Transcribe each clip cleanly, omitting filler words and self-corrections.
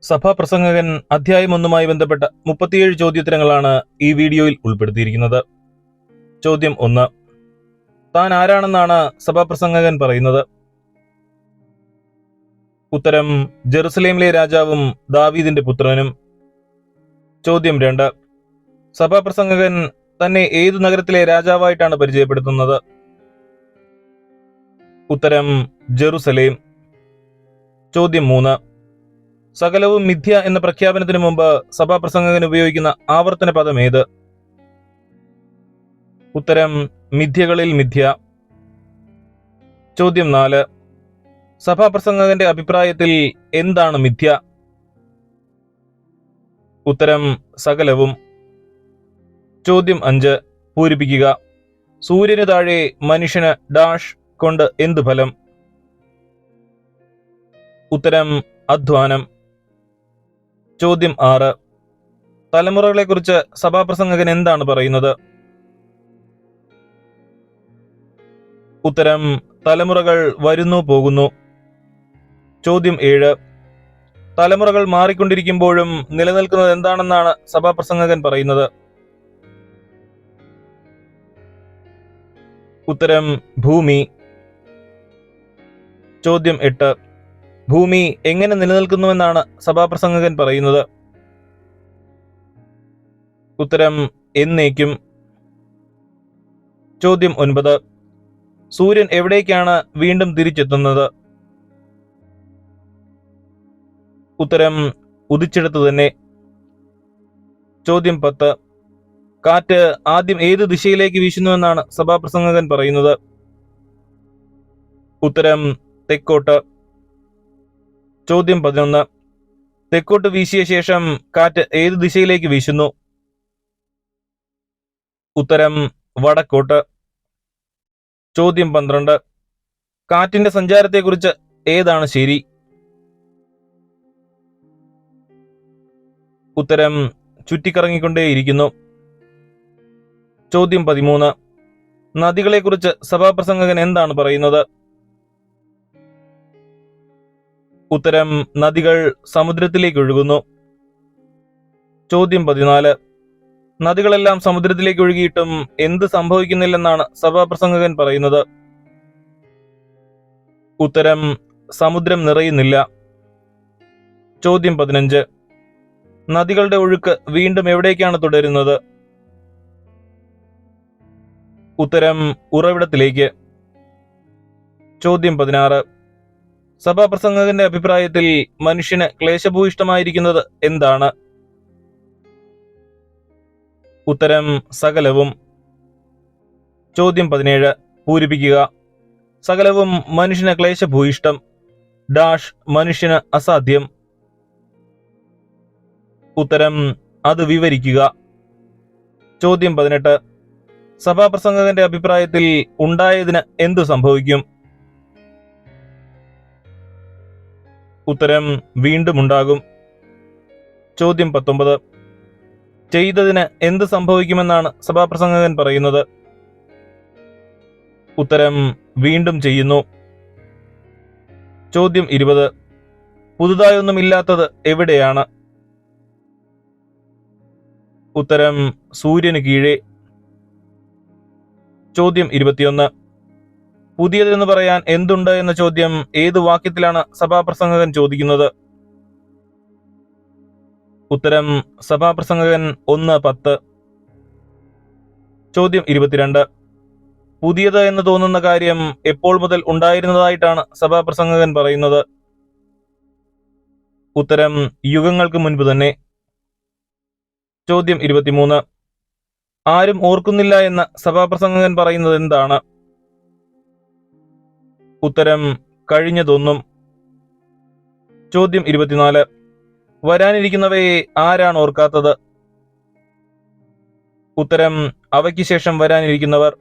സഭാപ്രസംഗകൻ അധ്യായം 1 ബന്ധപ്പെട്ട 37 ചോദ്യോത്തരങ്ങളാണ് ഈ വീഡിയോയിൽ ഉൾപ്പെടുത്തിയിരിക്കുന്നത്. ചോദ്യം 1. താൻ ആരാണെന്നാണ് സഭാപ്രസംഗകൻ പറയുന്നത്? ഉത്തരം: ജെറുസലേമിലെ രാജാവും ദാവീദിന്റെ പുത്രനും. ചോദ്യം 2. സഭാപ്രസംഗകൻ തന്നെ ഏതു നഗരത്തിലെ രാജാവായിട്ടാണ് പരിചയപ്പെടുത്തുന്നത്? ഉത്തരം: ജെറുസലേം. ചോദ്യം 3. സകലവും മിഥ്യ എന്ന പ്രഖ്യാപനത്തിന് മുമ്പ് സഭാപ്രസംഗകൻ ഉപയോഗിക്കുന്ന ആവർത്തന പദം ഏത്? ഉത്തരം: മിഥ്യകളിൽ മിഥ്യ. ചോദ്യം 4. സഭാപ്രസംഗകന്റെ അഭിപ്രായത്തിൽ എന്താണ് മിഥ്യ? ഉത്തരം: സകലവും. ചോദ്യം 5. പൂരിപ്പിക്കുക. സൂര്യന് താഴെ മനുഷ്യന് ഡാഷ് കൊണ്ട് എന്ത് ഫലം? ഉത്തരം: അധ്വാനം. ചോദ്യം 6. തലമുറകളെക്കുറിച്ച് സഭാപ്രസംഗകൻ എന്താണ് പറയുന്നത്? ഉത്തരം: തലമുറകൾ വരുന്നു പോകുന്നു. ചോദ്യം 7. തലമുറകൾ മാറിക്കൊണ്ടിരിക്കുമ്പോഴും നിലനിൽക്കുന്നത് എന്താണെന്നാണ് സഭാപ്രസംഗകൻ പറയുന്നത്? ഉത്തരം: ഭൂമി. ചോദ്യം 8. ഭൂമി എങ്ങനെ നിലനിൽക്കുന്നുവെന്നാണ് സഭാപ്രസംഗകൻ പറയുന്നത്? ഉത്തരം: എന്നേക്കും. ചോദ്യം 9. സൂര്യൻ എവിടേക്കാണ് വീണ്ടും തിരിച്ചെത്തുന്നത്? ഉത്തരം: ഉദിച്ചിടത്ത് തന്നെ. ചോദ്യം 10. കാറ്റ് ആദ്യം ഏത് ദിശയിലേക്ക് വീശുന്നുവെന്നാണ് സഭാപ്രസംഗകൻ പറയുന്നത്? ഉത്തരം: തെക്കോട്ട്. ചോദ്യം 11. തെക്കോട്ട് വീശിയ ശേഷം കാറ്റ് ഏത് ദിശയിലേക്ക് വീശുന്നു? ഉത്തരം: വടക്കോട്ട്. ചോദ്യം 12. കാറ്റിന്റെ സഞ്ചാരത്തെക്കുറിച്ച് ഏതാണ് ശരി? ഉത്തരം: ചുറ്റിക്കറങ്ങിക്കൊണ്ടേയിരിക്കുന്നു. ചോദ്യം 13. നദികളെക്കുറിച്ച് സഭാപ്രസംഗകൻ എന്താണ് പറയുന്നത്? ഉത്തരം: നദികൾ സമുദ്രത്തിലേക്ക് ഒഴുകുന്നു. ചോദ്യം 14. നദികളെല്ലാം സമുദ്രത്തിലേക്ക് ഒഴുകിയിട്ടും എന്ത് സംഭവിക്കുന്നില്ലെന്നാണ് സഭാപ്രസംഗകൻ പറയുന്നത്? ഉത്തരം: സമുദ്രം നിറയുന്നില്ല. ചോദ്യം 15. നദികളുടെ ഒഴുക്ക് വീണ്ടും എവിടേക്കാണ് തുടരുന്നത്? ഉത്തരം: ഉറവിടത്തിലേക്ക്. ചോദ്യം 16. സഭാപ്രസംഗകന്റെ അഭിപ്രായത്തിൽ മനുഷ്യന് ക്ലേശഭൂയിഷ്ടമായിരിക്കുന്നത് എന്താണ്? ഉത്തരം: സകലവും. ചോദ്യം 17. പൂരിപ്പിക്കുക. സകലവും മനുഷ്യന് ക്ലേശഭൂയിഷ്ടം ഡാഷ് മനുഷ്യന് അസാധ്യം. ഉത്തരം: അത് വിവരിക്കുക. ചോദ്യം 18. സഭാപ്രസംഗകന്റെ അഭിപ്രായത്തിൽ ഉണ്ടായതിന് എന്തു സംഭവിക്കും? ഉത്തരം: വീണ്ടും ഉണ്ടാകും. ചോദ്യം 19. ചെയ്തതിന് എന്ത് സംഭവിക്കുമെന്നാണ് സഭാപ്രസംഗകൻ പറയുന്നത്? ഉത്തരം: വീണ്ടും ചെയ്യുന്നു. ചോദ്യം 20. പുതുതായൊന്നുമില്ലാത്തത് എവിടെയാണ്? ഉത്തരം: സൂര്യന് കീഴേ. ചോദ്യം 21. പുതിയതെന്ന് പറയാൻ എന്തുണ്ട് എന്ന ചോദ്യം ഏത് വാക്യത്തിലാണ് സഭാപ്രസംഗകൻ ചോദിക്കുന്നത്? ഉത്തരം: സഭാപ്രസംഗകൻ 1:10. ചോദ്യം 22. പുതിയത് എന്ന് തോന്നുന്ന കാര്യം എപ്പോൾ മുതൽ ഉണ്ടായിരുന്നതായിട്ടാണ് സഭാപ്രസംഗകൻ പറയുന്നത്? ഉത്തരം: യുഗങ്ങൾക്ക് മുൻപ് തന്നെ. ചോദ്യം 23. ആരും ഓർക്കുന്നില്ല എന്ന് സഭാപ്രസംഗകൻ പറയുന്നത് എന്താണ്? ഉത്തരം: കഴിഞ്ഞതൊന്നും. ചോദ്യം 24. വരാനിരിക്കുന്നവയെ ആരാണ് ഓർക്കാത്തത്? ഉത്തരം അവയ്ക്ക് ശേഷം വരാനിരിക്കുന്നവർ.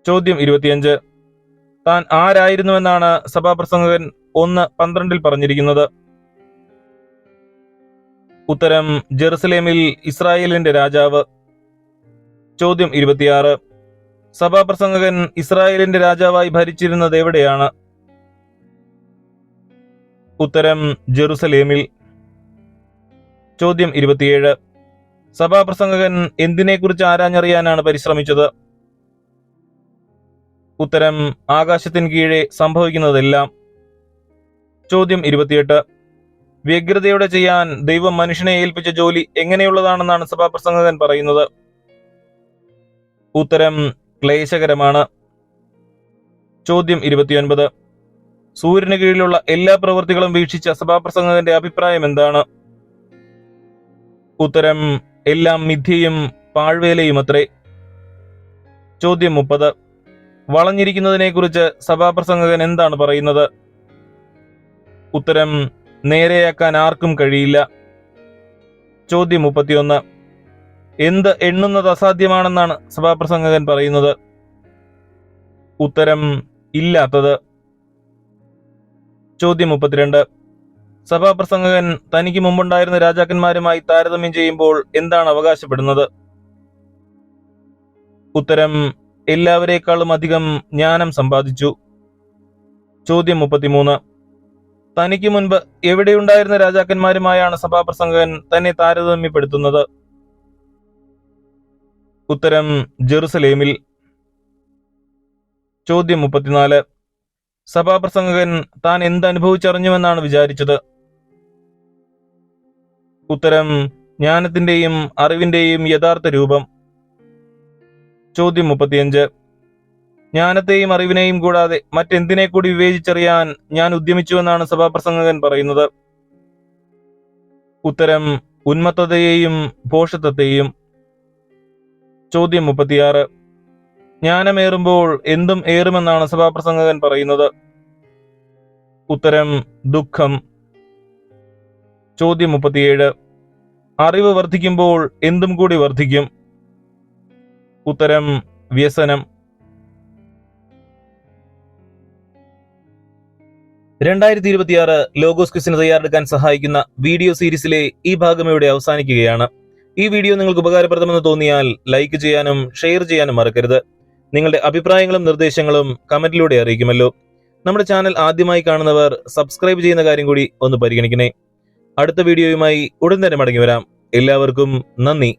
ചോദ്യം 25. താൻ ആരായിരുന്നുവെന്നാണ് സഭാപ്രസംഗകൻ 1:12 പറഞ്ഞിരിക്കുന്നത്? ഉത്തരം ജെറുസലേമിൽ ഇസ്രായേലിന്റെ രാജാവ്. ചോദ്യം 26. സഭാപ്രസംഗകൻ ഇസ്രായേലിന്റെ രാജാവായി ഭരിച്ചിരുന്നത് എവിടെയാണ്? ഉത്തരം ജെറുസലേമിൽ. ചോദ്യം 27. സഭാപ്രസംഗകൻ എന്തിനെക്കുറിച്ച് ആരാഞ്ഞറിയാനാണ് പരിശ്രമിച്ചത്? ഉത്തരം ആകാശത്തിന് കീഴെ സംഭവിക്കുന്നതെല്ലാം. ചോദ്യം 28. വ്യഗ്രതയോടെ ചെയ്യാൻ ദൈവം മനുഷ്യനെ ഏൽപ്പിച്ച ജോലി എങ്ങനെയുള്ളതാണെന്നാണ് സഭാപ്രസംഗകൻ പറയുന്നത്? ഉത്തരം ക്ലേശകരമാണ്. ചോദ്യം 29. സൂര്യന് കീഴിലുള്ള എല്ലാ പ്രവൃത്തികളും വീക്ഷിച്ച സഭാപ്രസംഗകന്റെ അഭിപ്രായം എന്താണ്? ഉത്തരം എല്ലാം മിഥ്യയും പാഴ്വേലയുമത്രേ. ചോദ്യം 30. വളഞ്ഞിരിക്കുന്നതിനെ കുറിച്ച് സഭാപ്രസംഗകൻ എന്താണ് പറയുന്നത്? ഉത്തരം നേരെയാക്കാൻ ആർക്കും കഴിയില്ല. ചോദ്യം 31. എന്ത് എണ്ണുന്നത് അസാധ്യമാണെന്നാണ് സഭാപ്രസംഗകൻ പറയുന്നത്? ഉത്തരം ഇല്ലാത്തത്. ചോദ്യം 32. സഭാപ്രസംഗകൻ തനിക്ക് മുമ്പുണ്ടായിരുന്ന രാജാക്കന്മാരുമായി താരതമ്യം ചെയ്യുമ്പോൾ എന്താണ് അവകാശപ്പെടുന്നത്? ഉത്തരം എല്ലാവരേക്കാളും അധികം ജ്ഞാനം സമ്പാദിച്ചു. ചോദ്യം 33. തനിക്ക് മുൻപ് എവിടെയുണ്ടായിരുന്ന രാജാക്കന്മാരുമായാണ് സഭാപ്രസംഗകൻ തന്നെ താരതമ്യപ്പെടുത്തുന്നത്? ഉത്തരം ജെറുസലേമിൽ. ചോദ്യം 34. സഭാപ്രസംഗകൻ താൻ എന്തനുഭവിച്ചറിഞ്ഞുവെന്നാണ് വിചാരിച്ചത്? ഉത്തരം ജ്ഞാനത്തിന്റെയും അറിവിന്റെയും യഥാർത്ഥ രൂപം. ചോദ്യം 35. ജ്ഞാനത്തെയും അറിവിനെയും കൂടാതെ മറ്റെന്തിനെ കൂടി വിവേചിച്ചറിയാൻ ഞാൻ ഉദ്യമിച്ചുവെന്നാണ് സഭാപ്രസംഗകൻ പറയുന്നത്? ഉത്തരം ഉന്മത്തതയെയും ഭോഷത്വത്തെയും. ചോദ്യം 36. ജ്ഞാനമേറുമ്പോൾ എന്തും ഏറുമെന്നാണ് സഭാപ്രസംഗകൻ പറയുന്നത്? ഉത്തരം ദുഃഖം. ചോദ്യം 37. അറിവ് വർദ്ധിക്കുമ്പോൾ എന്തും കൂടി വർദ്ധിക്കും? ഉത്തരം വ്യസനം. 2026 ലോഗോസ് ക്വിസിന് തയ്യാറെടുക്കാൻ സഹായിക്കുന്ന വീഡിയോ സീരീസിലെ ഈ ഭാഗം ഇവിടെ അവസാനിക്കുകയാണ്. ഈ വീഡിയോ നിങ്ങൾക്ക് ഉപകാരപ്രദമെന്ന് തോന്നിയാൽ ലൈക്ക് ചെയ്യാനും ഷെയർ ചെയ്യാനും മറക്കരുത്. നിങ്ങളുടെ അഭിപ്രായങ്ങളും നിർദ്ദേശങ്ങളും കമന്റിലൂടെ അറിയിക്കുമല്ലോ. നമ്മുടെ ചാനൽ ആദ്യമായി കാണുന്നവർ സബ്സ്ക്രൈബ് ചെയ്യുന്ന കാര്യം കൂടി ഒന്ന് പരിഗണിക്കണേ. അടുത്ത വീഡിയോയുമായി ഉടൻ തന്നെ മടങ്ങി വരാം. എല്ലാവർക്കും നന്ദി.